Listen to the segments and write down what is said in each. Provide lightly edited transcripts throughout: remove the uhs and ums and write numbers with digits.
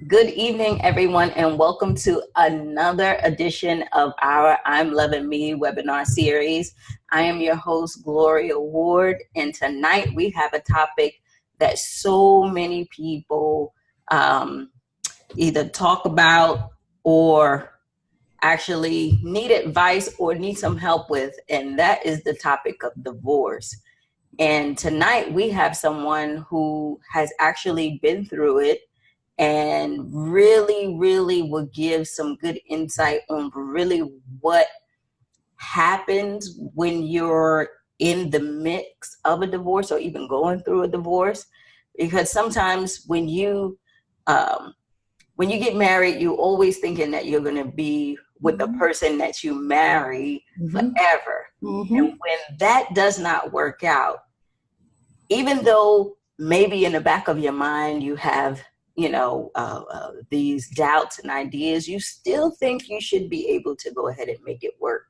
Good evening, everyone, and welcome to another edition of our I'm Loving Me webinar series. I am your host, Gloria Ward, and tonight we have a topic that so many people either talk about or actually need advice or need some help with, and that is the topic of divorce. And tonight we have someone who has actually been through it and really will give some good insight on really what happens when you're in the mix of a divorce or even going through a divorce. Because sometimes when you get married, you always thinking that you're going to be with the person that you marry forever. And when that does not work out, even though maybe in the back of your mind you have these doubts and ideas, you still think you should be able to go ahead and make it work.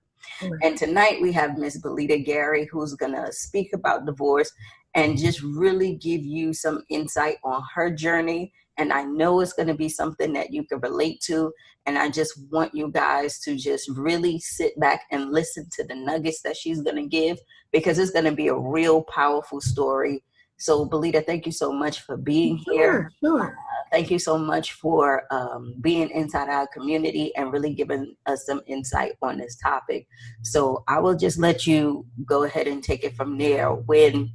And tonight we have Miss Belita Gary, who's going to speak about divorce and just really give you some insight on her journey. And I know it's going to be something that you can relate to. And I just want you guys to just really sit back and listen to the nuggets that she's going to give, because it's going to be a real powerful story. So, Belita, thank you so much for being here. Sure. Thank you so much for being inside our community and really giving us some insight on this topic. So I will just let you go ahead and take it from there. When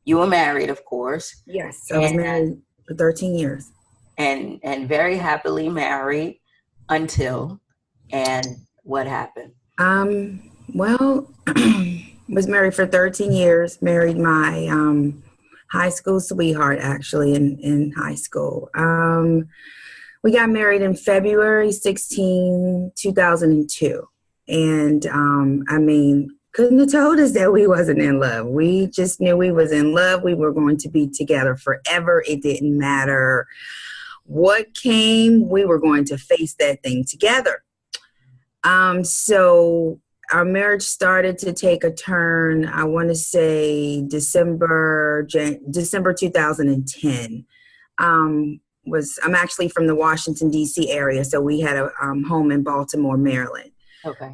you were married, of course. Yes, I was married for 13 years. And very happily married until, and what happened? Well, was married for 13 years, married my high school sweetheart, actually, in high school. We got married in February 16, 2002. And couldn't have told us that we wasn't in love. We just knew we was in love. We were going to be together forever. It didn't matter what came. We were going to face that thing together. So our marriage started to take a turn, I want to say December 2010. I'm actually from the Washington, D.C. area, so we had a home in Baltimore, Maryland. Okay.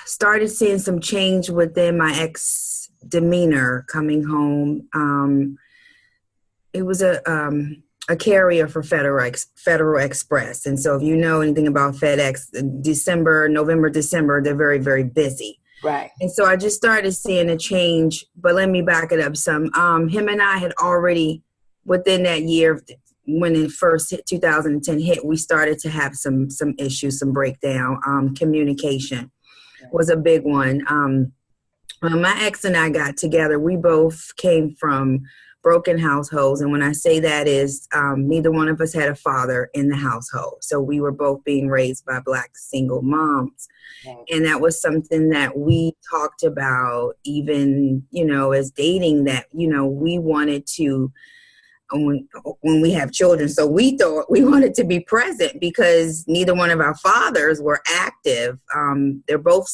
Started seeing some change within my ex demeanor coming home. It was a carrier for Federal Express. And so if you know anything about FedEx, November, December, they're very, very busy. Right. And so I just started seeing a change, but let me back it up some. Him and I had already, within that year, when it first hit 2010 hit, we started to have some issues, some breakdown. Communication was a big one. When my ex and I got together, we both came from broken households. And when I say that is, neither one of us had a father in the household. So we were both being raised by Black single moms. Right. And that was something that we talked about even, as dating, that, we wanted to, when we have children. So we thought we wanted to be present because neither one of our fathers were active. They're both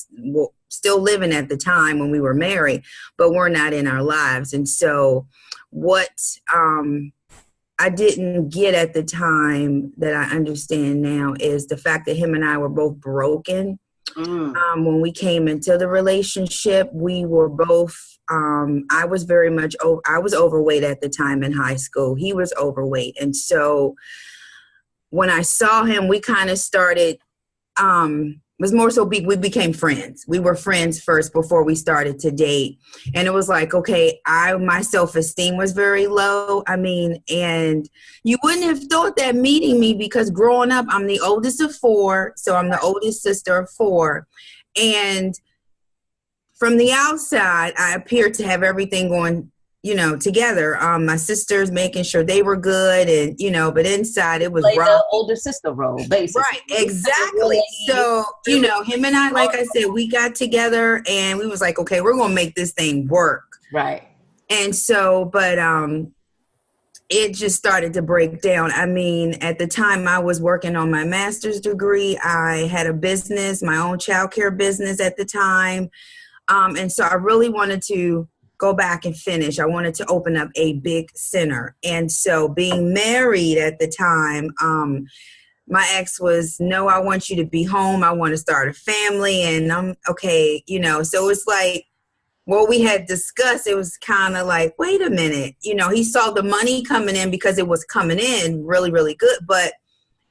still living at the time when we were married, but were not in our lives. And so what I didn't get at the time that I understand now is the fact that him and I were both broken. When we came into the relationship, we were both, I was overweight at the time in high school. He was overweight. And so when I saw him, we kind of started, was more so we became friends. We were friends first before we started to date. And it was like, okay, my self-esteem was very low. And you wouldn't have thought that meeting me, because growing up, I'm the oldest of four. So I'm the oldest sister of four. And from the outside, I appeared to have everything going, together. My sisters making sure they were good, and but inside it was like rough. the older sister role, basically. Right, exactly. So him and I, like I said, we got together and we was like, okay, we're gonna make this thing work. Right. And so, but it just started to break down. At the time I was working on my master's degree. I had a business, my own childcare business at the time. And so I really wanted to go back and finish. I wanted to open up a big center. And so being married at the time, my ex was, no, I want you to be home. I want to start a family. And I'm okay, you know, so it's like what we had discussed, it was kind of like, wait a minute, you know, he saw the money coming in because it was coming in really, really good. But,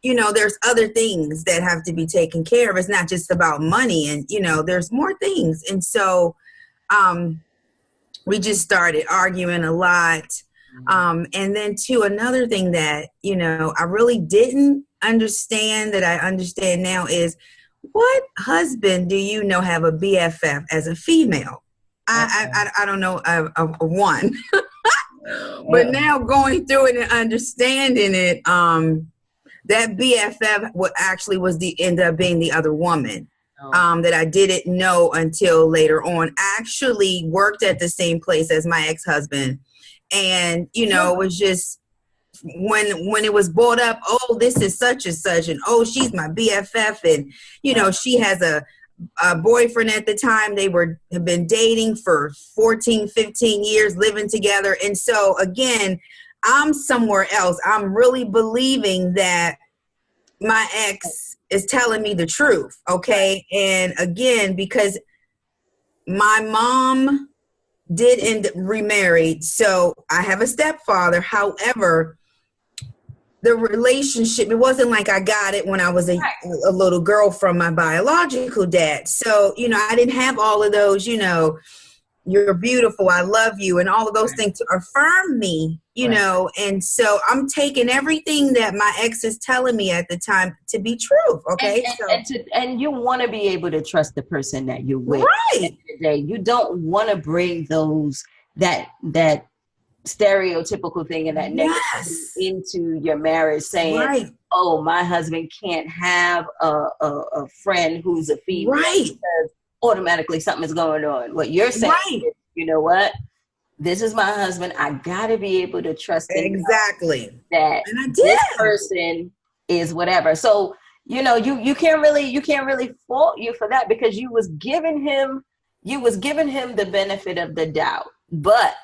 you know, there's other things that have to be taken care of. It's not just about money, and, you know, there's more things. And so we just started arguing a lot. And then too, another thing that, you know, I really didn't understand that I understand now is, what husband do you know have a BFF as a female? I don't know of one. But now going through it and understanding it, that BFF ended up being the other woman. That I didn't know until later on. I actually worked at the same place as my ex-husband. And, you know, it was just when it was brought up, oh, this is such and such, and oh, she's my BFF, and, you know, she has a boyfriend at the time. They have been dating for 14, 15 years, living together. And so again, I'm somewhere else. I'm really believing that my ex is telling me the truth. Okay. And again, because my mom did end up remarried, so I have a stepfather. However, the relationship, it wasn't like I got it when I was a little girl from my biological dad. So, you know, I didn't have all of those, you know, you're beautiful, I love you, and all of those things to affirm me, you know. And so I'm taking everything that my ex is telling me at the time to be true. Okay. And you want to be able to trust the person that you're with. Right. You don't want to bring those, that stereotypical thing and that negativity into your marriage, saying, oh, my husband can't have a friend who's a female, because automatically something is going on. What you're saying is, you know what? This is my husband. I gotta be able to trust him. Exactly. That this person is whatever. So, you know, you can't really fault you for that, because you was giving him the benefit of the doubt. But,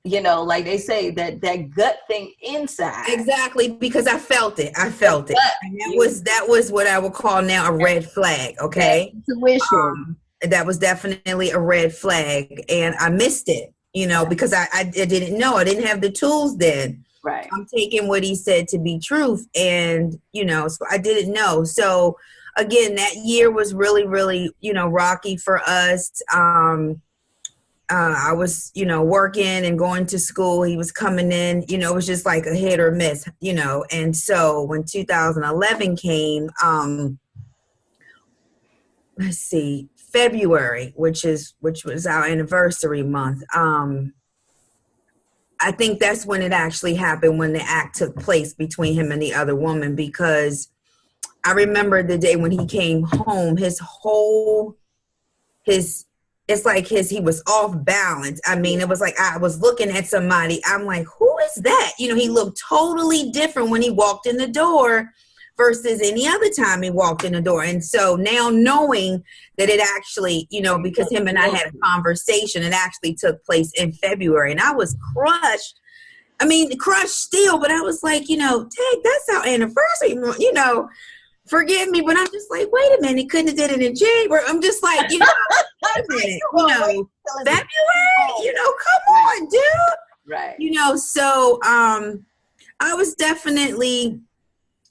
you know, like they say, that gut thing inside. Exactly, because I felt it. And that was what I would call now a red flag. Okay. Intuition. That was definitely a red flag, and I missed it, you know, because I didn't know. I didn't have the tools then. Right. I'm taking what he said to be truth, and, you know, so I didn't know. So again, that year was really, really, you know, rocky for us. I was, you know, working and going to school. He was coming in, you know, it was just like a hit or miss, you know. And so when 2011 came, let's see, February, which was our anniversary month. I think that's when it actually happened, when the act took place between him and the other woman, because I remember the day when he came home, it's like he was off balance. I mean, it was like I was looking at somebody. I'm like, who is that? You know, he looked totally different when he walked in the door versus any other time he walked in the door. And so now knowing that it actually, you know, because him and I had a conversation, it actually took place in February, and I was crushed. I mean, crushed still, but I was like, you know, Tag, that's our anniversary, you know. Forgive me, but I'm just like, wait a minute, couldn't have did it in January. I'm just like, you know, wait a minute, you know, February, you know, come on, dude. Right. You know, so I was definitely,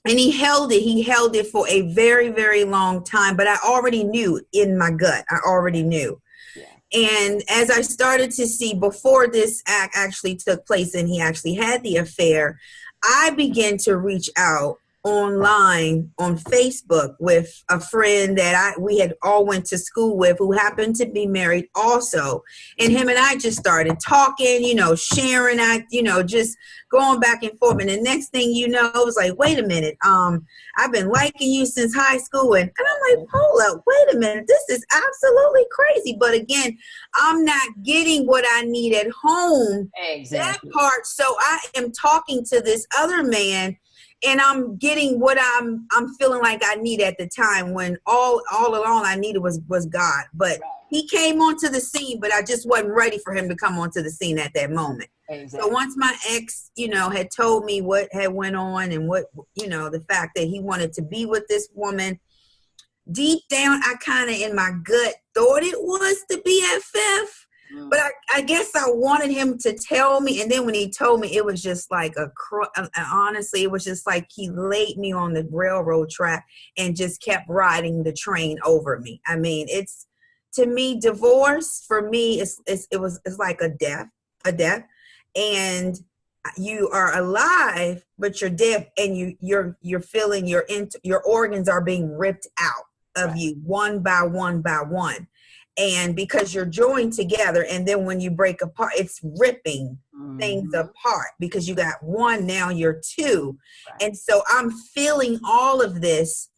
and he held it for a very, very long time, but I already knew in my gut, I already knew. Yeah. And as I started to see before this act actually took place and he actually had the affair, I began to reach out online on Facebook with a friend that we had all went to school with, who happened to be married also. And him and I just started talking, you know, sharing, you know, just going back and forth. And the next thing you know, it was like, wait a minute, I've been liking you since high school. And I'm like, hold up, wait a minute, this is absolutely crazy. But again, I'm not getting what I need at home. Exactly. That part. So I am talking to this other man, and I'm getting what I'm feeling like I need at the time, when all along I needed was God. But he came onto the scene, but I just wasn't ready for him to come onto the scene at that moment. Exactly. So once my ex, had told me what had went on and what, the fact that he wanted to be with this woman, deep down, I kind of in my gut thought it was the BFF. But I guess I wanted him to tell me. And then when he told me, it was just like honestly, it was just like he laid me on the railroad track and just kept riding the train over me. I mean, to me, divorce for me, it's like a death. And you are alive, but you're dead, and you're feeling your organs are being ripped out of you one by one by one. And because you're joined together, and then when you break apart, it's ripping things apart because you got one, now you're two. Right. And so I'm feeling all of this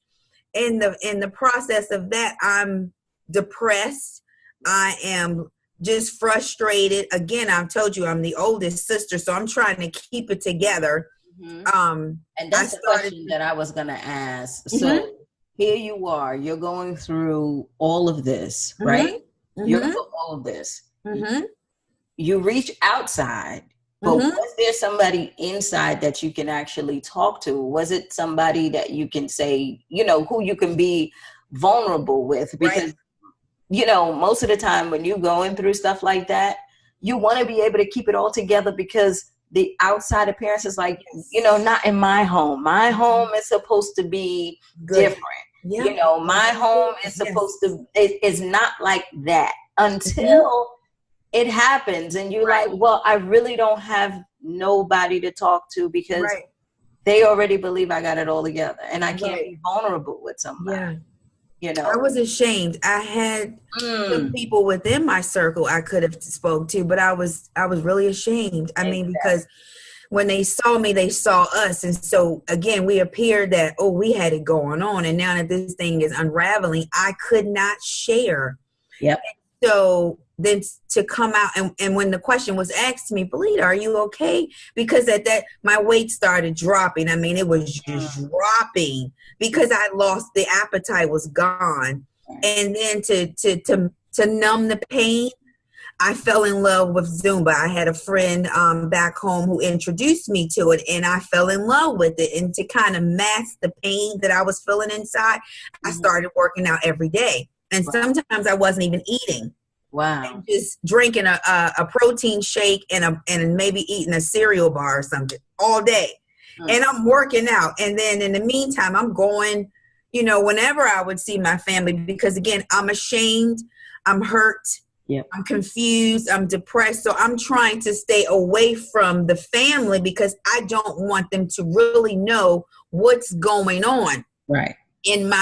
in the process of that. I'm depressed. I am just frustrated. Again, I've told you I'm the oldest sister, so I'm trying to keep it together. And that's the question that I was going to ask. So here you are, you're going through all of this, right? You're through all of this. You reach outside, but was there somebody inside that you can actually talk to? Was it somebody that you can say, who you can be vulnerable with? Because, most of the time when you're going through stuff like that, you want to be able to keep it all together because the outside appearance is like, not in my home. My home is supposed to be different. Yeah. My home is supposed to, it's not like that until it happens. And you're like, well, I really don't have nobody to talk to because they already believe I got it all together and I can't be vulnerable with somebody. I was ashamed. I had some people within my circle I could have spoke to, but I was really ashamed. I mean, because when they saw me, they saw us. And so, again, we appeared that, we had it going on. And now that this thing is unraveling, I could not share. Yep. And so then to come out, and when the question was asked to me, Belita, are you okay? Because at that, my weight started dropping. I mean, it was just dropping because I lost, the appetite was gone. And then to numb the pain, I fell in love with Zumba. I had a friend back home who introduced me to it, and I fell in love with it. And to kind of mask the pain that I was feeling inside, I started working out every day. And sometimes I wasn't even eating. Wow. And just drinking a protein shake and maybe eating a cereal bar or something all day. And I'm working out. And then in the meantime, I'm going, whenever I would see my family, because again, I'm ashamed, I'm hurt. Yep. I'm confused. I'm depressed. So I'm trying to stay away from the family because I don't want them to really know what's going on. Right. And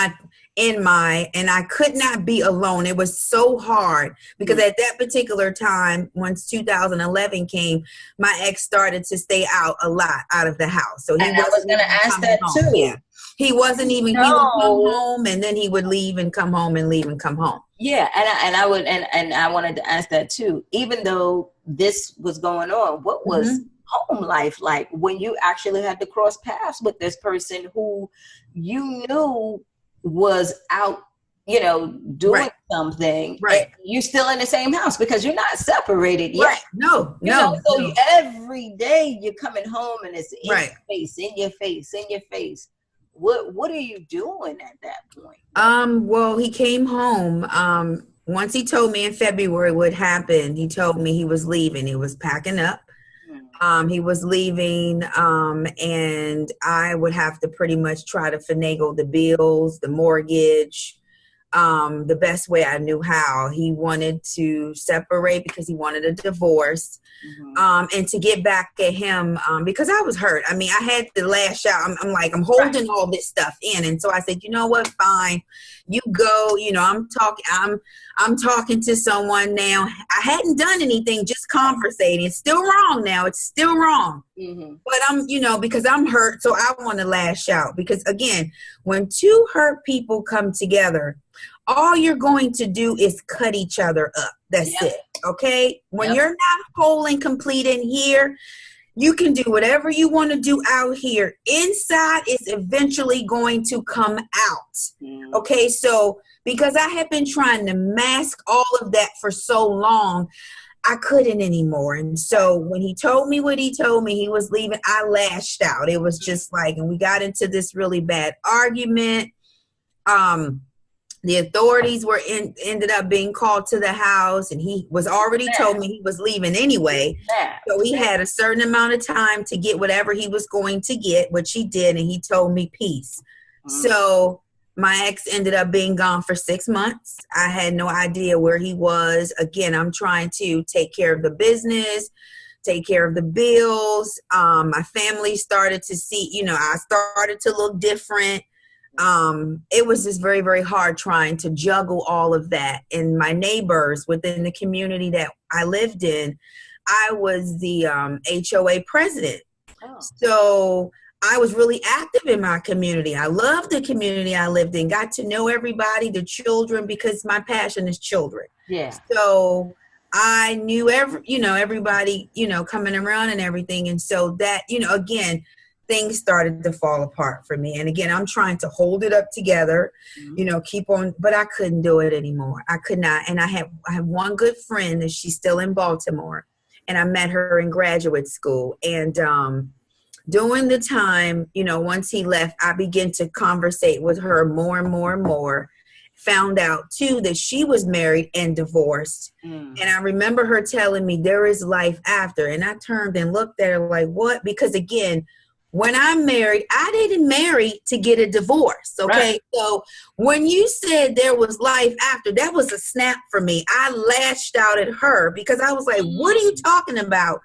I could not be alone. It was so hard because at that particular time, once 2011 came, my ex started to stay out a lot out of the house. So I was going to ask that too. Yeah. He wasn't even, he would come home and then he would leave and come home and leave and come home. Yeah. And I wanted to ask that too, even though this was going on, what was home life like when you actually had to cross paths with this person who you knew was out, doing something. Right. You're still in the same house because you're not separated yet. Right. No. So every day you're coming home and it's in your face. What are you doing at that point? Well, he came home. Once he told me in February what happened, he told me he was leaving. He was packing up. He was leaving, and I would have to pretty much try to finagle the bills, the mortgage, the best way I knew how. He wanted to separate because he wanted a divorce, and to get back at him because I was hurt. I mean, I had to lash out. I'm holding all this stuff in, and so I said, you know what, fine, you go. I'm talking to someone now. I hadn't done anything, just conversating. It's still wrong now. It's still wrong. But I'm, because I'm hurt, so I want to lash out. Because again, when two hurt people come together, all you're going to do is cut each other up. That's it. Okay? When you're not whole and complete in here, You can do whatever you want to do out here. Inside is eventually going to come out. Okay, so because I have been trying to mask all of that for so long, I couldn't anymore. And so when he told me what he told me, he was leaving, I lashed out. It was just like, and we got into this really bad argument. The authorities ended up being called to the house, and he was already told me he was leaving anyway. So he had a certain amount of time to get whatever he was going to get, which he did, and he told me peace. So my ex ended up being gone for 6 months. I had no idea where he was. Again, I'm trying to take care of the business, take care of the bills. My family started to see, I started to look different. It was just very, very hard trying to juggle all of that. And my neighbors within the community that I lived in, I was the HOA president. So I was really active in my community. I loved the community I lived in, got to know everybody, the children, because my passion is children. Yeah. So I knew everybody, coming around and everything. And so that, again, things started to fall apart for me. And again, I'm trying to hold it up together, keep on, but I couldn't do it anymore. I could not. And I have one good friend, and she's still in Baltimore, and I met her in graduate school. And during the time, once he left, I began to conversate with her more and more and more. Found out too that she was married and divorced. And I remember her telling me there is life after. And I turned and looked at her like, what? Because again, when I'm married, I didn't marry to get a divorce. Okay. Right. So when you said there was life after, that was a snap for me. I lashed out at her because I was like, what are you talking about?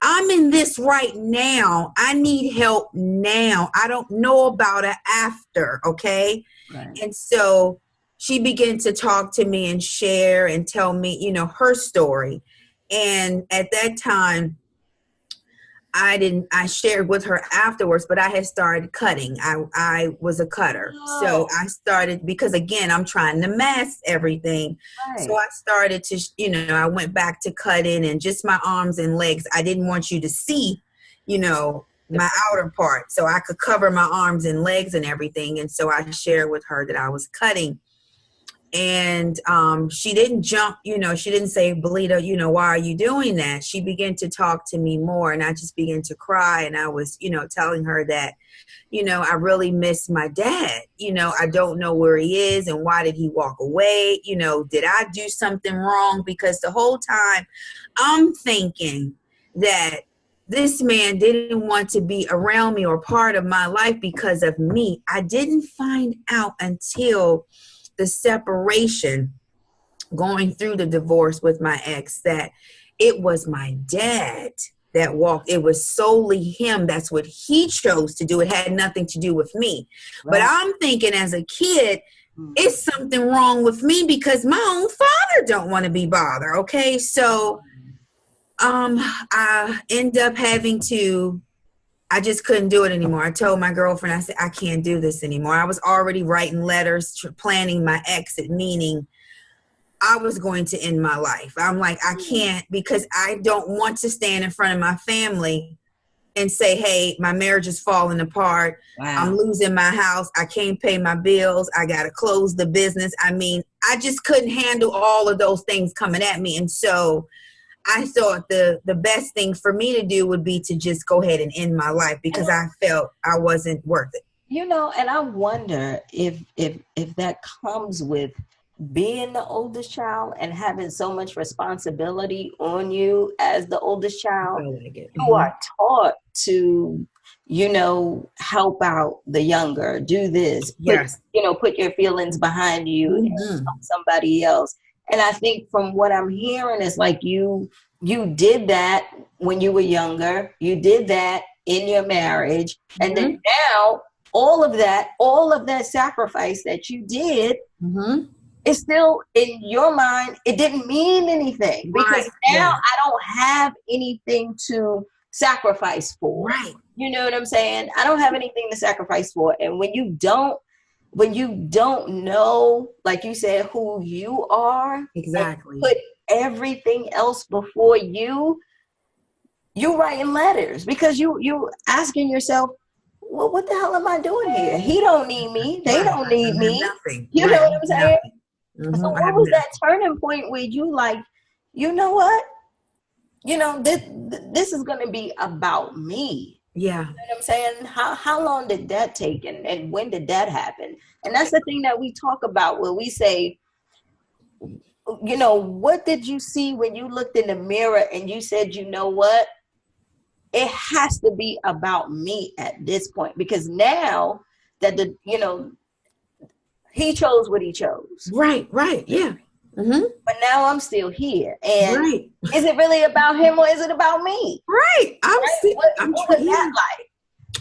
I'm in this right now. I need help now. I don't know about it after. Okay. Right. And so she began to talk to me and share and tell me, her story. And at that time, I shared with her afterwards, but I had started cutting. I was a cutter. Oh. So I started, because again, I'm trying to mask everything. Right. So I started to, I went back to cutting and just my arms and legs. I didn't want you to see, my outer part, so I could cover my arms and legs and everything. And so I shared with her that I was cutting. And she didn't jump, she didn't say, Belita, why are you doing that? She began to talk to me more, and I just began to cry. And I was, telling her that, I really miss my dad. I don't know where he is and why did he walk away? Did I do something wrong? Because the whole time I'm thinking that this man didn't want to be around me or part of my life because of me. I didn't find out until the separation, going through the divorce with my ex, that it was my dad that walked. It was solely him. That's what he chose to do. It had nothing to do with me. Right. But I'm thinking as a kid, it's something wrong with me because my own father don't want to be bothered. Okay. So I end up having to, I just couldn't do it anymore. I told my girlfriend, I said, I can't do this anymore. I was already writing letters, planning my exit, meaning I was going to end my life. I'm like, I can't, because I don't want to stand in front of my family and say, hey, my marriage is falling apart. Wow. I'm losing my house. I can't pay my bills. I got to close the business. I mean, I just couldn't handle all of those things coming at me. And so I thought the best thing for me to do would be to just go ahead and end my life because I felt I wasn't worth it. And I wonder if that comes with being the oldest child and having so much responsibility on you as the oldest child. You are taught to, help out the younger, do this, yes. Put your feelings behind you and help somebody else. And I think from what I'm hearing is like you did that when you were younger. You did that in your marriage. And then now all of that sacrifice that you did is still in your mind. It didn't mean anything because now I don't have anything to sacrifice for. Right. You know what I'm saying? I don't have anything to sacrifice for. And when you don't know, like you said, who you are, exactly, put everything else before you, you writing letters because you asking yourself, well, what the hell am I doing here? He don't need me. They don't need I have me. nothing. You know Right. what I'm saying? So I what have was that nothing. turning point where you like, you know what? You know, this is going to be about me. Yeah. You know what I'm saying? How long did that take, and when did that happen? And that's the thing that we talk about where we say, you know, what did you see when you looked in the mirror and you said, you know what? It has to be about me at this point, because now that he chose what he chose. Right. Yeah. But now I'm still here. And Right. is it really about him or is it about me? Right. Right? What was that like?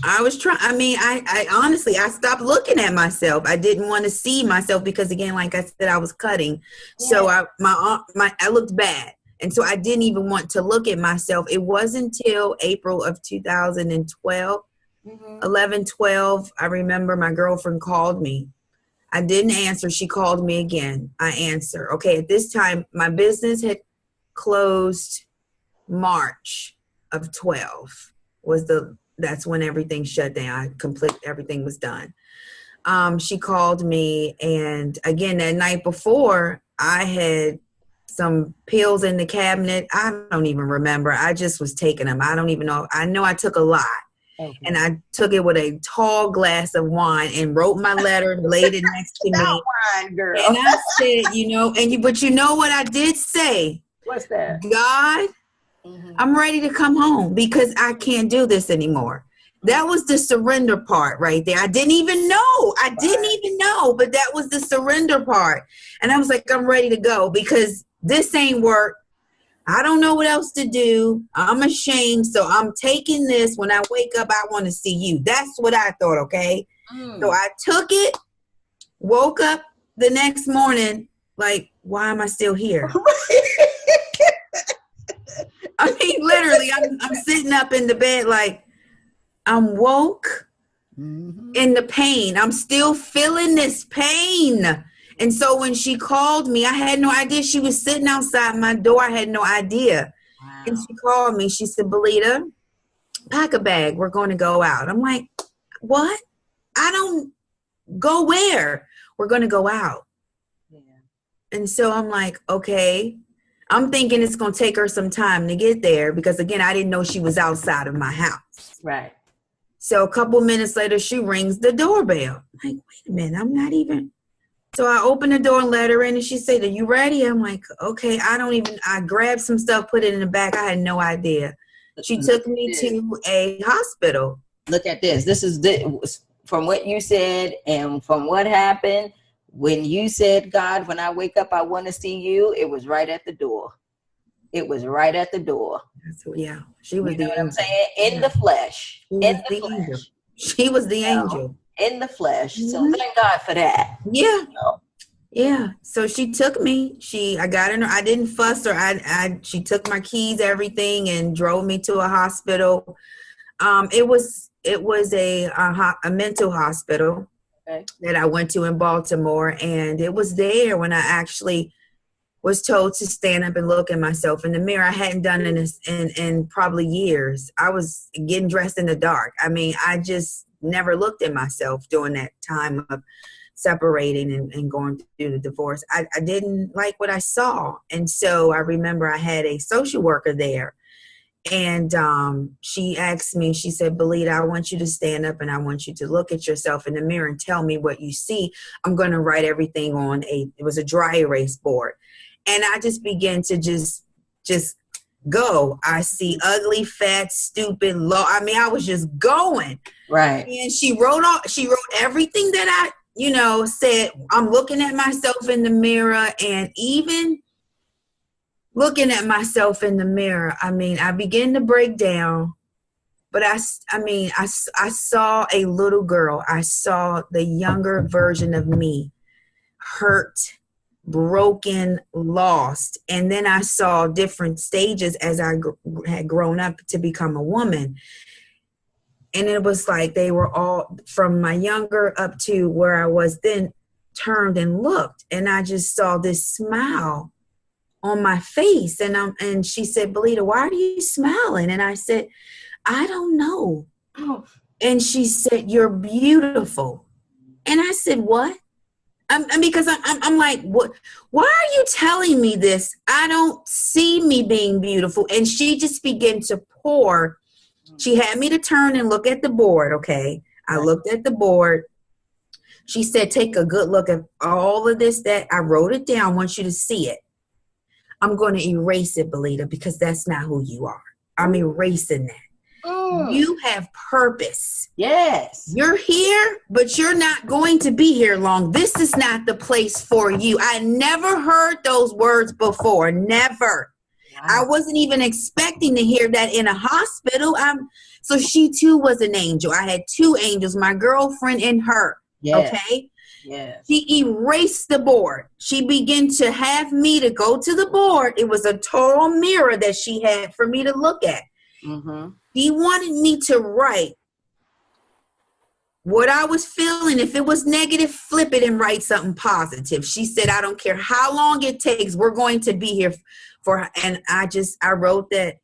I was trying. I mean, I honestly, I stopped looking at myself. I didn't want to see myself because, again, like I said, I was cutting. So Yeah. I looked bad. And so I didn't even want to look at myself. It wasn't until April of 2012, 11, 12. I remember my girlfriend called me. I didn't answer. She called me again. I answer. Okay. At this time, my business had closed March of 12 that's when everything shut down. Everything was done. She called me, and again, that night before, I had some pills in the cabinet. I don't even remember. I just was taking them. I don't even know. I know I took a lot. Okay. And I took it with a tall glass of wine and wrote my letter and laid it next to me. Wine, girl. And I said, but you know what I did say? What's that? God, I'm ready to come home because I can't do this anymore. That was the surrender part right there. I didn't even know. But that was the surrender part. And I was like, I'm ready to go because this ain't work. I don't know what else to do. I'm ashamed. So I'm taking this. When I wake up, I want to see you. That's what I thought, okay? So I took it, woke up the next morning, like, why am I still here? I mean, literally, I'm sitting up in the bed like, I'm woke in the pain. I'm still feeling this pain. And so when she called me, I had no idea. She was sitting outside my door. I had no idea. Wow. And she called me. She said, Belita, pack a bag. We're going to go out. I'm like, what? I don't go where? We're going to go out. Yeah. And so I'm like, okay. I'm thinking it's going to take her some time to get there because, again, I didn't know she was outside of my house. Right. So a couple minutes later, she rings the doorbell. I'm like, wait a minute, I'm not even. So I opened the door and let her in, and she said, are you ready? I'm like, okay. I grabbed some stuff, put it in the back. I had no idea. She took me to a hospital. Look at this. This is from what you said and from what happened. When you said, God, when I wake up, I want to see you, it was right at the door. It was right at the door. Yeah. She was the angel. I'm saying? In the flesh. She was the angel. In the flesh. So thank God for that. Yeah. Yeah. So she took me. I got in her. I didn't fuss her. She took my keys, everything, and drove me to a hospital. It was a mental hospital. Okay. That I went to in Baltimore, and it was there when I actually was told to stand up and look at myself in the mirror. I hadn't done it in probably years. I was getting dressed in the dark. I mean, I just never looked at myself during that time of separating and going through the divorce. I didn't like what I saw. And so I remember I had a social worker there. And she asked me, she said, Belita, I want you to stand up and I want you to look at yourself in the mirror and tell me what you see. I'm going to write everything on it was a dry erase board. And I just began to just go. I see ugly, fat, stupid, low. I mean, I was just going. Right. And she wrote everything that I, said. I'm looking at myself in the mirror, and even looking at myself in the mirror, I mean, I began to break down, but I saw a little girl. I saw the younger version of me, hurt, broken, lost. And then I saw different stages as I had grown up to become a woman. And it was like they were all, from my younger up to where I was then, turned and looked. And I just saw this smile on my face. And she said, Belita, why are you smiling? And I said, I don't know. Oh. And she said, you're beautiful. And I said, what? Because I'm like, what? Why are you telling me this? I don't see me being beautiful. And she just began to pour. She had me to turn and look at the board. Okay. I looked at the board. She said, take a good look at all of this that I wrote it down. I want you to see it. I'm going to erase it, Belita, because that's not who you are. I'm erasing that. You have purpose. Yes. You're here, but you're not going to be here long. This is not the place for you. I never heard those words before. Never. Wow. I wasn't even expecting to hear that in a hospital. So she too was an angel. I had two angels, my girlfriend and her. Yes. Okay. Yes. She erased the board. She began to have me to go to the board. It was a tall mirror that she had for me to look at. Mm-hmm. He wanted me to write what I was feeling. If it was negative, flip it and write something positive. She said, I don't care how long it takes. We're going to be here for, and I wrote that.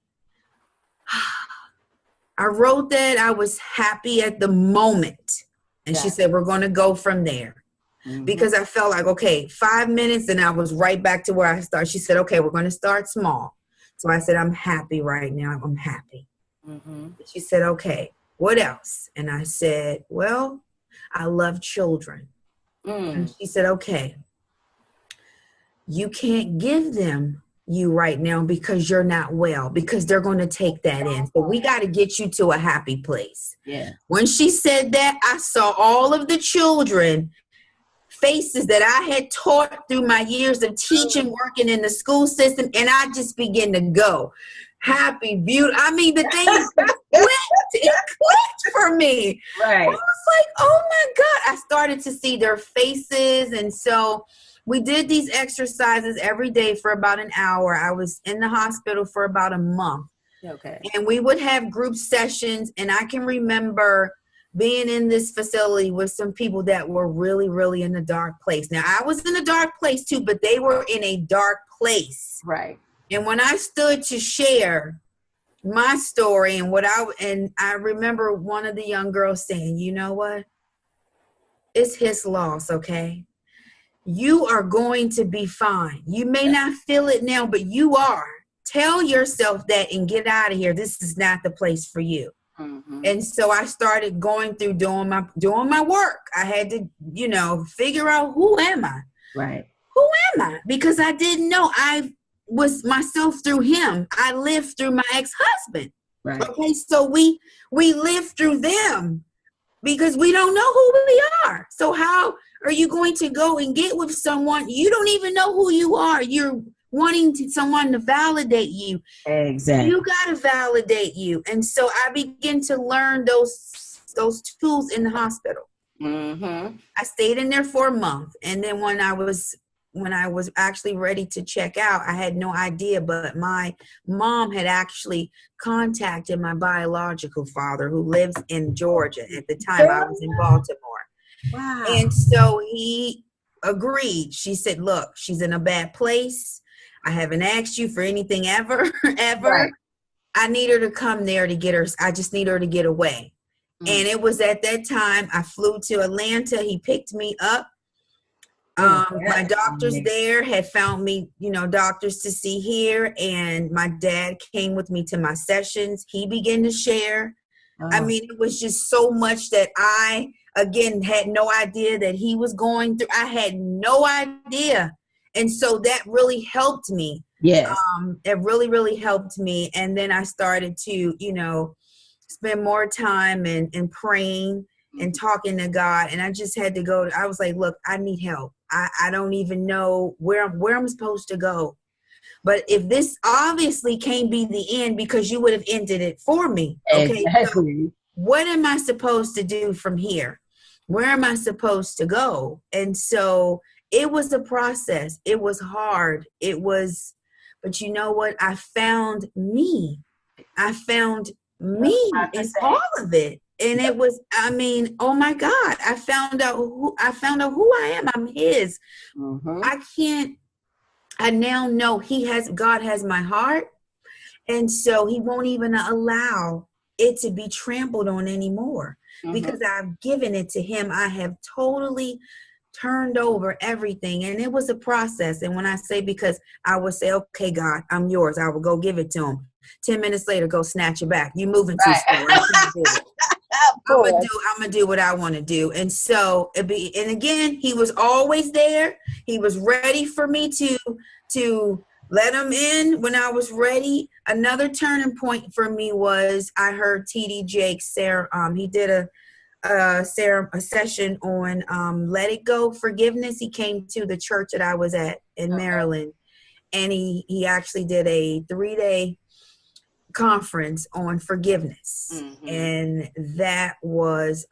I wrote that I was happy at the moment. And she said, we're going to go from there. Mm-hmm. Because I felt like, okay, 5 minutes and I was right back to where I started. She said, okay, we're going to start small. So I said, I'm happy right now. I'm happy. Mm-hmm. She said, okay, what else? And I said, well, I love children. And she said, okay, you can't give them you right now because you're not well, because they're going to take that in. So we got to get you to a happy place. Yeah. When she said that, I saw all of the children faces that I had taught through my years of teaching, working in the school system, and I just began to go. Happy, beautiful. I mean, the thing clicked for me. Right. I was like, oh my God. I started to see their faces. And so we did these exercises every day for about an hour. I was in the hospital for about a month. Okay. And we would have group sessions. And I can remember being in this facility with some people that were really, really in a dark place. Now, I was in a dark place too, but they were in a dark place. Right. And when I stood to share my story and I remember one of the young girls saying, you know what? It's his loss, okay? You are going to be fine. You may not feel it now, but you are. Tell yourself that and get out of here. This is not the place for you. Mm-hmm. And so I started going through doing my work. I had to, figure out, who am I? Right. Who am I? Because I didn't know. I was myself through him. I lived through my ex-husband. Right. Okay, so we live through them because we don't know who we are. So how are you going to go and get with someone you don't even know who you are? You're wanting someone to validate you. Exactly. You got to validate you. And so I began to learn those tools in the hospital. Mm-hmm. I stayed in there for a month, and then when I was actually ready to check out, I had no idea, but my mom had actually contacted my biological father, who lives in Georgia. At the time, I was in Baltimore. Wow. And so he agreed. She said, look, she's in a bad place. I haven't asked you for anything ever. Right. I need her to come there to get her. I just need her to get away. Mm. And it was at that time I flew to Atlanta. He picked me up. My doctors there had found me, doctors to see here, and my dad came with me to my sessions. He began to share. Oh. I mean, it was just so much that I, again, had no idea that he was going through. I had no idea. And so that really helped me. Yes. It really, really helped me. And then I started to, spend more time and praying and talking to God. And I just had to go. I was like, look, I need help. I don't even know where I'm supposed to go. But if this obviously can't be the end, because you would have ended it for me. Okay. Exactly. So what am I supposed to do from here? Where am I supposed to go? And so it was a process. It was hard. But you know what? I found me. I found me in all of it. And it was, oh my God, I found out who I am. I'm his. Mm-hmm. I now know God has my heart. And so he won't even allow it to be trampled on anymore, because I've given it to him. I have totally turned over everything. And it was a process. And when I say, because I would say, okay, God, I'm yours. I will go give it to him. 10 minutes later, go snatch it back. You moving too slow. I can't do it. I'm gonna do what I want to do. And so and again, he was always there. He was ready for me to let him in when I was ready. Another turning point for me was I heard TD Jakes, he did a session on Let It Go forgiveness. He came to the church that I was at in Maryland, and he actually did a 3-day conference on forgiveness. And that was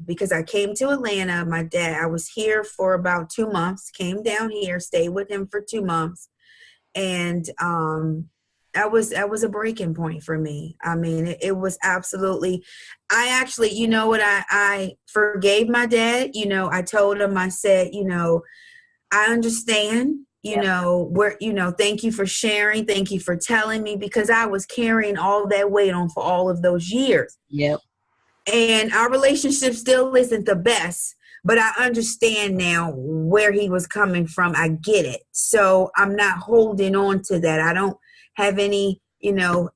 because I came to Atlanta. My dad, I was here for about 2 months, came down here, stayed with him for 2 months. And that was a breaking point for me. I mean, it was absolutely, I actually, you know what, I forgave my dad. You know, I told him, I said, you know, I understand, you know, thank you for sharing. Thank you for telling me, because I was carrying all that weight on for all of those years. Yep. And our relationship still isn't the best, but I understand now where he was coming from. I get it. So I'm not holding on to that. I don't have any,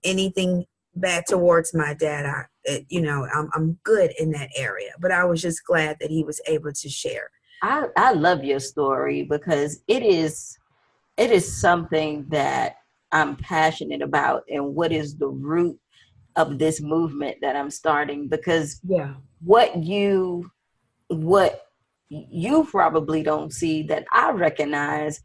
anything bad towards my dad. I'm good in that area, but I was just glad that he was able to share. I love your story, because it is something that I'm passionate about, and what is the root of this movement that I'm starting, because what you probably don't see that I recognize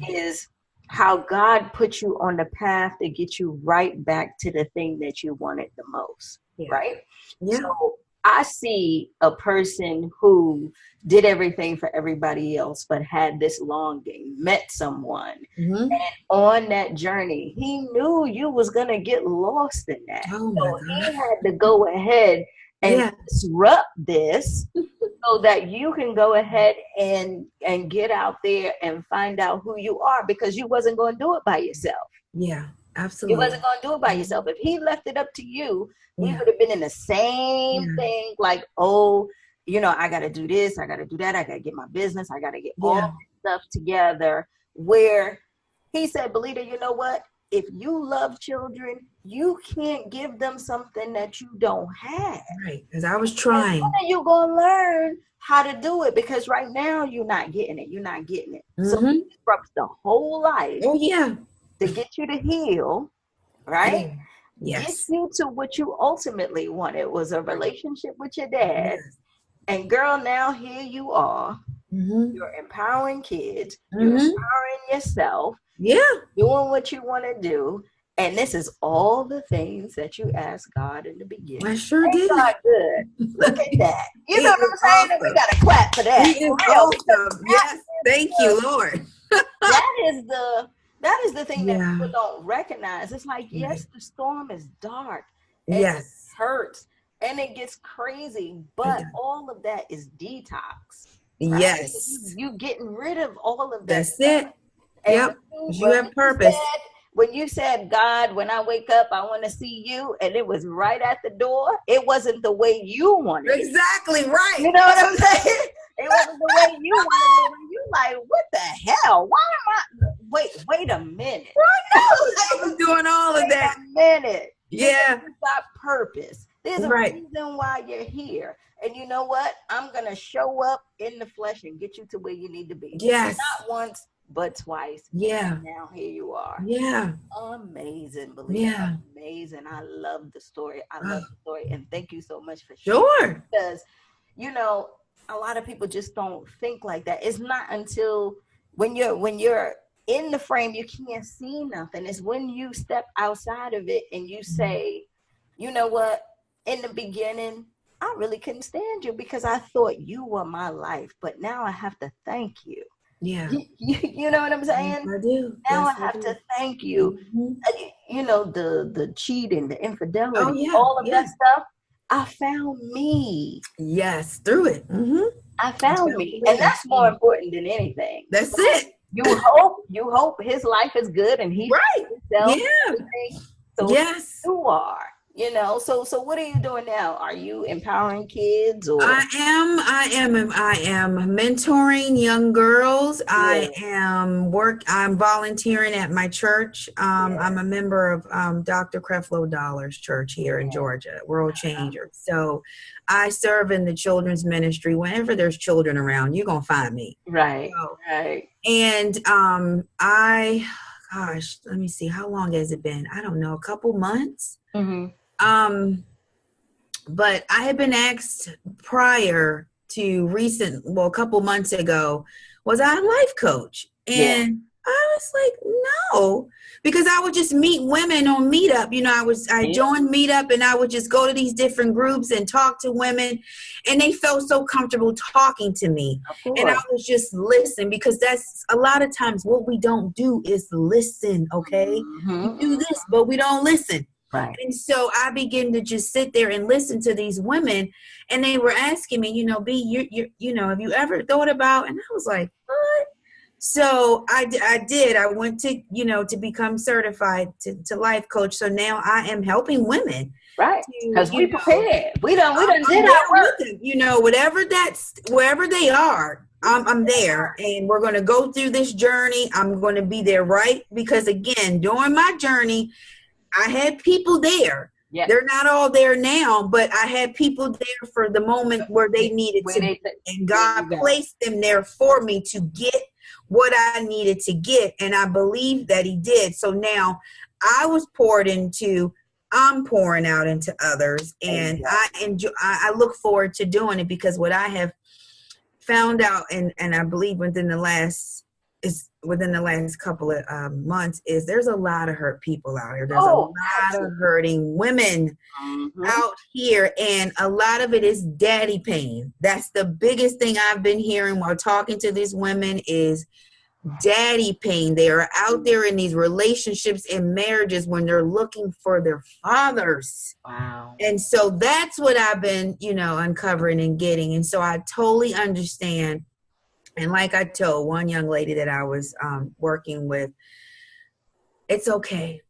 is how God put you on the path to get you right back to the thing that you wanted the most, right? Yeah. So I see a person who did everything for everybody else, but had this longing, met someone, and on that journey, he knew you was going to get lost in that. So he had to go ahead and disrupt this so that you can go ahead and get out there and find out who you are, because you wasn't going to do it by yourself. Yeah, absolutely. You wasn't going to do it by yourself. If he left it up to you, we would have been in the same thing, like, I got to do this, I got to do that, I got to get my business, I got to get all this stuff together, where he said, Belita, you know what? If you love children, you can't give them something that you don't have. Right, because I was trying. And you're going to learn how to do it, because right now you're not getting it. You're not getting it. So he disrupts the whole life. Oh, yeah. To get you to heal, right? Yeah. Yes. Get you to what you ultimately wanted, was a relationship with your dad. Yes. And girl, now here you are. You're empowering kids. You're empowering yourself. Yeah. Doing what you want to do. And this is all the things that you asked God in the beginning. I sure did. God good. Look at that. You know what I'm saying? Awesome. We got to clap for that. He is awesome. Yes. Thank you, Lord. That is the thing that people don't recognize. It's like, yes, the storm is dark. And it hurts. And it gets crazy. But all of that is detox. Right? Yes. You getting rid of all of that. That's it. Yep. You have purpose. When you said, God, when I wake up, I want to see you, and it was right at the door, it wasn't the way you wanted it. Exactly right. You know what I'm saying? It wasn't the way you wanted it. You like, what the hell? Why am I? Wait a minute. I was doing all of that. Wait a minute. Yeah. You got purpose. There's a reason why you're here. And you know what? I'm going to show up in the flesh and get you to where you need to be. Yes. Not once, but twice. Yeah. And now here you are. Yeah. Amazing, Belita. Yeah. Amazing. I love the story. I love the story. And thank you so much for sharing. Sure. Because, a lot of people just don't think like that. It's not until when you're in the frame, you can't see nothing. It's when you step outside of it and you say, you know what? In the beginning, I really couldn't stand you because I thought you were my life. But now I have to thank you. Yeah. You know what I'm saying? Yes, I do. Now I have to thank you. The cheating, the infidelity, all of that stuff. I found me. Yes, through it. I found me. And that's more important than anything. That's it. you hope his life is good and he Right. himself. Yeah. So Yes. you are, so what are you doing now? Are you empowering kids or? I am mentoring young girls. Yeah, I'm volunteering at my church. yeah, I'm a member of Dr. Creflo Dollar's church here in yeah. Georgia, World Changers. So I serve in the children's ministry. Whenever there's children around, you're gonna find me. Right, So, right. and gosh, let me see, how long has it been? I don't know, a couple months. Mm-hmm. Um, but I had been asked prior to a couple months ago, was I a life coach? Yeah, And I was like, no, because I would just meet women on Meetup. I yeah, joined Meetup and I would just go to these different groups and talk to women, and they felt so comfortable talking to me. of And I course. was just listening, because that's a lot of times what we don't do is listen. Okay. We Mm-hmm. do this, but we don't listen. Right. And so I began to just sit there and listen to these women, and they were asking me, B, have you ever thought about? And I was like, what? So I did. I went to, to become certified to life coach. So now I am helping women Right. to, Because we prepared. We done I'm did there our with work. them, wherever they are. I'm there, and we're going to go through this journey. I'm going to be there, right? Because again, during my journey, I had people there. Yeah. They're not all there now, but I had people there for the moment where they needed to be. And God placed them there for me to get what I needed to get. And I believe that he did. So now I was poured into, I'm pouring out into others. And I look forward to doing it, because what I have found out, and I believe within the last couple of months, is there's a lot of hurt people out here. There's a lot of hurting women out here, and a lot of it is daddy pain. That's the biggest thing I've been hearing while talking to these women is daddy pain. They are out there in these relationships and marriages when they're looking for their fathers. Wow. And so that's what I've been, uncovering and getting. And so I totally understand. And like I told one young lady that I was working with, it's okay.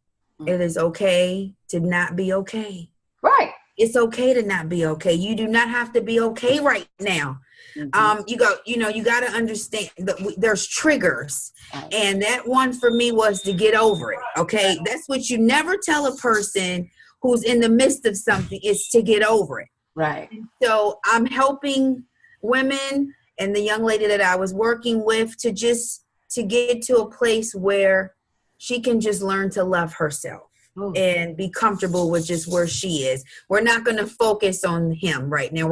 It is okay to not be okay. Right. It's okay to not be okay. You do not have to be okay right now. Mm-hmm. You got to understand that there's triggers. Right. And that one for me was to get over it. Okay. That's what you never tell a person who's in the midst of something, is to get over it. Right. And so I'm helping women and the young lady that I was working with to get to a place where she can just learn to love herself. Ooh. And be comfortable with just where she is. We're not going to focus on him right now.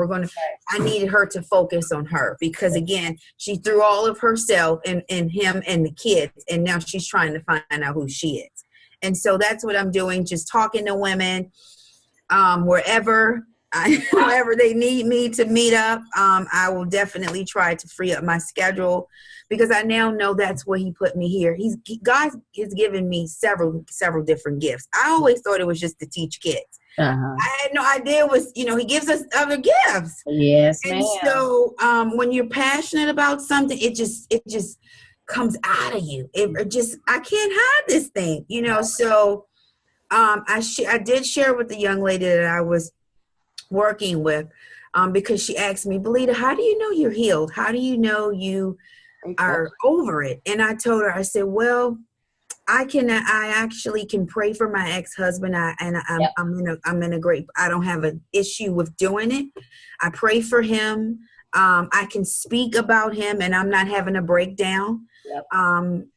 I needed her to focus on her, because again, she threw all of herself in him and the kids, and now she's trying to find out who she is. And so that's what I'm doing, just talking to women, wherever they need me to meet up. I will definitely try to free up my schedule, because I now know that's where he put me here. God has given me several different gifts. I always thought it was just to teach kids. Uh-huh. I had no idea it was, he gives us other gifts. Yes, and ma'am. So when you're passionate about something, it just comes out of you. I can't hide this thing, So I did share with the young lady that I was working with, because she asked me, Belita, how do you know you're healed? How do you know you are over it? And I told her, I said, well, I actually can pray for my ex-husband. I'm in a great, I don't have an issue with doing it. I pray for him. I can speak about him and I'm not having a breakdown. Yep.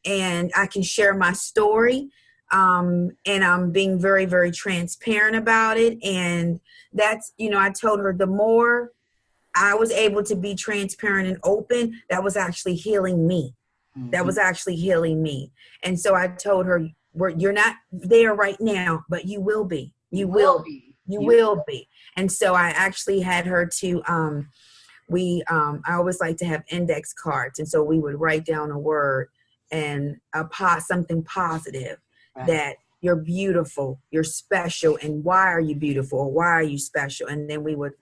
And I can share my story. And I'm being very, very transparent about it. And that's, I told her the more I was able to be transparent and open, that was actually healing me. Mm-hmm. That was actually healing me. And so I told her, you're not there right now, but you will be. You will be. You will be. And so I actually had her to, I always like to have index cards. And so we would write down a word and something positive. Right. That you're beautiful, you're special, and why are you beautiful, or why are you special? And then we would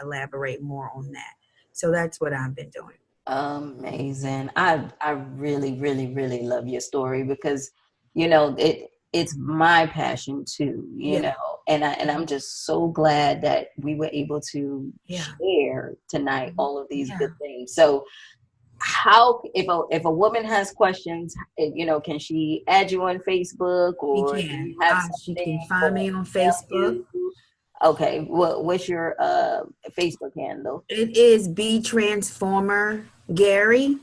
elaborate more on that. So that's what I've been doing. Amazing. I really, really, really love your story because, it's my passion too, Yeah. and I'm just so glad that we were able to Yeah. share tonight all of these Yeah. good things. So how, if a woman has questions, can she add you on Facebook, She or do can. you have She something, can or find me on email Facebook. you? Okay, what's your Facebook handle? It is B Transformer Gary.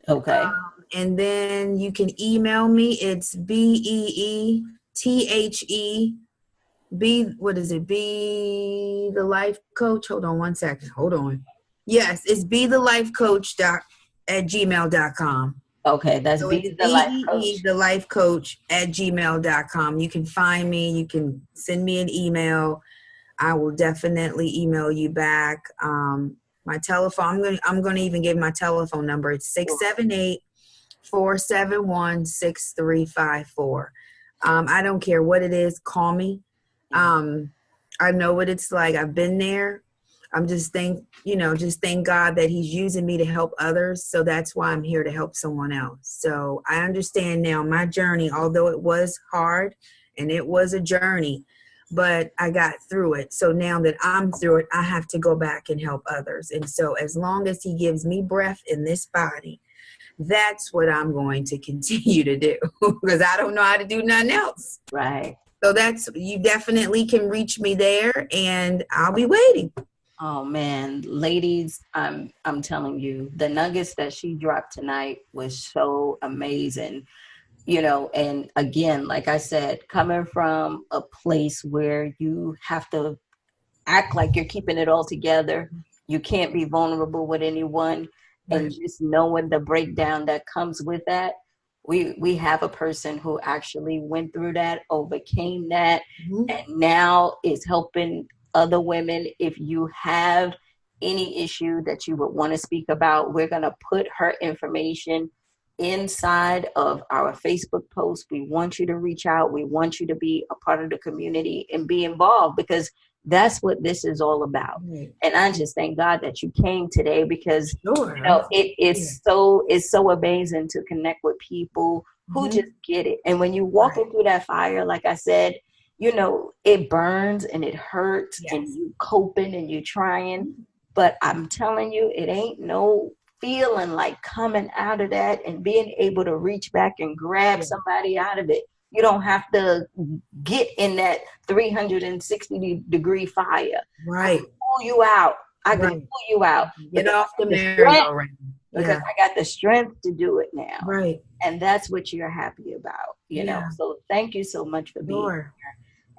Okay. And then you can email me. It's BEETHE B, what is it? Be the life coach. Hold on one second. Hold on. Yes, it's be the life coach at gmail.com. Okay, that's So it's Be the Life BEE, Coach. the life coach at gmail.com. You can find me. You can send me an email. I will definitely email you back. My telephone, I'm gonna even give my telephone number. It's 678-471-6354. I don't care what it is, call me. I know what it's like. I've been there. I'm just thank God that he's using me to help others. So that's why I'm here to help someone else. So I understand now my journey, although it was hard and it was a journey, but I got through it. So now that I'm through it, I have to go back and help others. And so as long as he gives me breath in this body, that's what I'm going to continue to do because I don't know how to do nothing else. Right. So you definitely can reach me there and I'll be waiting. Oh man, ladies, I'm telling you, the nuggets that she dropped tonight was so amazing. And again, like I said, coming from a place where you have to act like you're keeping it all together, you can't be vulnerable with anyone, and Right. just knowing the breakdown that comes with that. We have a person who actually went through that, overcame that, and now is helping other women. If you have any issue that you would want to speak about, we're going to put her information inside of our Facebook post. We want you to reach out. We want you to be a part of the community and be involved, because that's what this is all about. Right. And I just thank God that you came today, because Sure. it's so amazing to connect with people who just get it. And when you walking through that fire, like I said, it burns and it hurts, and you coping and you trying. But I'm telling you, it ain't no feeling like coming out of that and being able to reach back and grab somebody out of it. You don't have to get in that 360-degree fire. Right. I can pull you out. I can pull you out. Get off the merry-go-round. Because I got the strength to do it now. Right. And that's what you're happy about, So thank you so much for being here.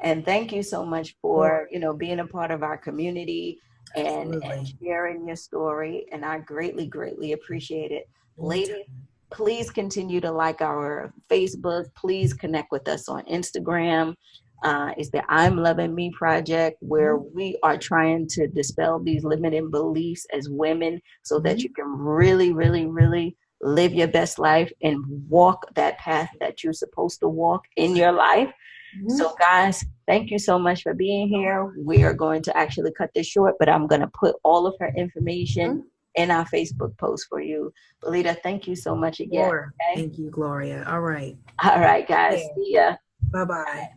And thank you so much for, being a part of our community and sharing your story. And I greatly, greatly appreciate it. Ladies, please continue to like our Facebook. Please connect with us on Instagram. It's the I'm Loving Me Project, where we are trying to dispel these limiting beliefs as women so that you can really, really, really live your best life and walk that path that you're supposed to walk in your life. So guys, thank you so much for being here. We are going to actually cut this short, but I'm going to put all of her information in our Facebook post for you. Belita, thank you so much again. Okay? Thank you, Gloria. All right. All right, guys. See ya. Bye-bye.